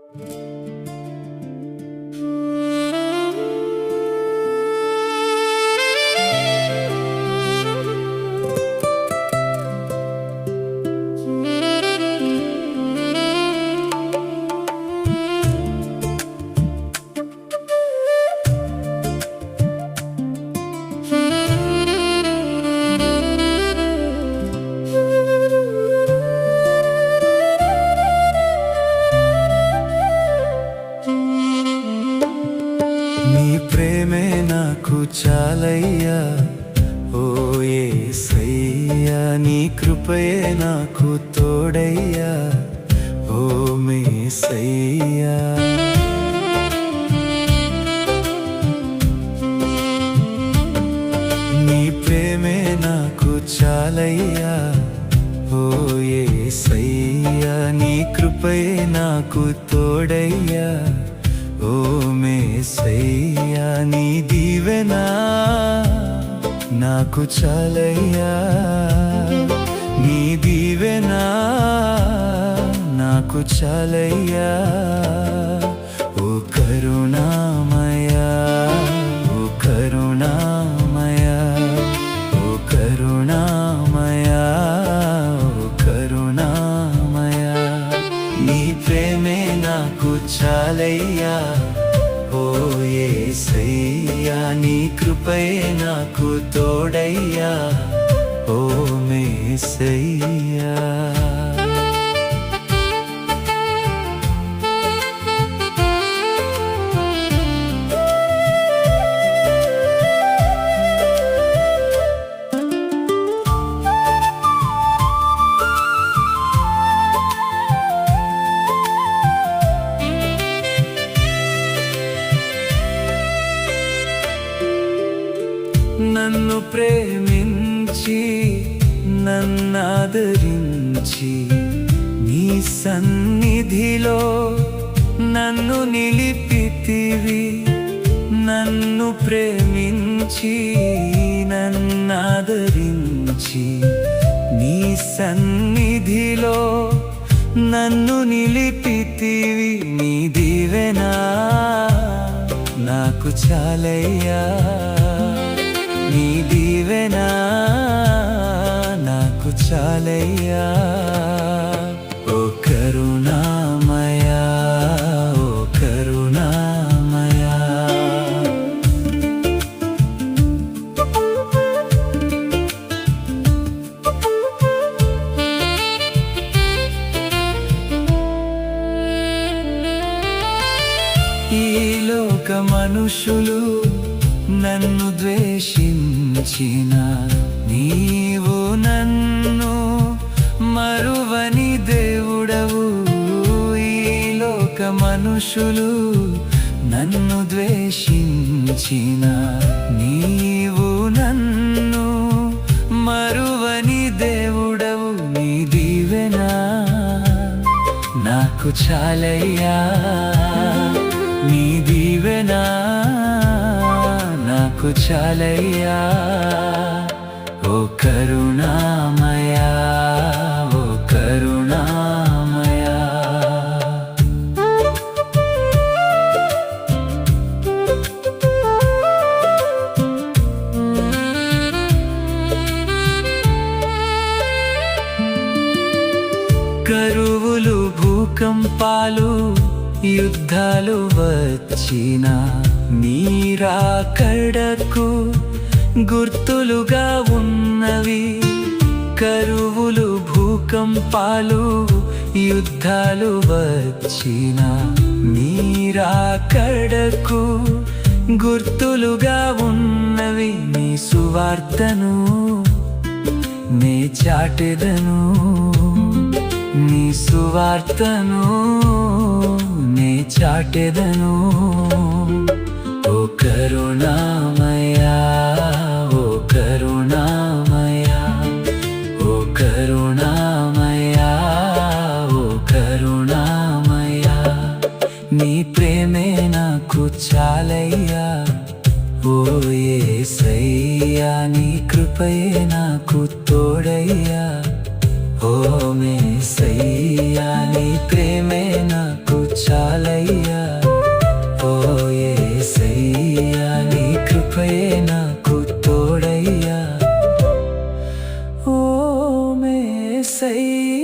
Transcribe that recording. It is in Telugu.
నీ ప్రేమే నాకు చాలయ్యా ఓ యేసయ్యా, నీ కృపయే నాకు తోడయ్యా ఓ మేసయ్యా. నీ ప్రేమే నాకు చాలయ్యా ఓ యేసయ్యా, నీ కృపయే నాకు తోడయ్యా ఓ మేసయ్యా. నీ దీవెనా నాకు చాలయ్యా, నీ దీవెనా నాకు చాలయ్యా ఓ కరుణామయా, ఓ కరుణామయా, ఓ కరుణామయా, ఓ కరుణామయా. నీ ప్రేమే నాకు చాలయ్యా ఓ యేసయ్యా, నీ కృపయే నాకు తోడయ్యా ఓ మేసయ్యా. నన్ను ప్రేమించి నన్నాదరించి నీ సన్నిధిలో నన్ను నిలిపితివి. నన్ను ప్రేమించి నన్నాదరించి నీ సన్నిధిలో నన్ను నిలిపితివి. నీ దీవెనా నాకు చాలయ్యా, నీ దీవెనా నాకు చాలయ్యా ఓ కరుణామయా, ఓ కరుణామయా. ఈ లోక మనుషులు నన్ను ద్వేషించిన నీవు నన్ను మరువని దేవుడవు. ఈ లోక మనుషులు నన్ను ద్వేషించిన నీవు నన్ను మరువని దేవుడవు. నీ దీవెనా నాకు చాలయ్యా, నీ దీవెనా నాకు చాలయ్యా ఓ కరుణామయా, ఓ కరుణామయా. కరువులు భూకంపాలు యుద్ధాలు వచ్చిన నీరాకడకు గుర్తులుగా ఉన్నవి. కరువులు భూకంపాలు యుద్ధాలు వచ్చిన నీరాకడకు గుర్తులుగా ఉన్నవి. నీ సువార్తను నే చాటెదను, నీ సువార్తను నే చాటెదను ఓ కరుణామయా, ఓ కరుణామయా, ఓ కరుణామయా, ఓ కరుణామయా. నీ ప్రేమే నాకు చాలయ్యా ఓ యేసయ్యా, నీ కృపయే నాకు తోడయ్యా ఓ మేసయ్యా. నీ ప్రేమే నాకు చాలయ్యా. ఓ యేసయ్యా, నీ కృపయే నాకు తోడయ్యా. ఓ యేసయ్యా.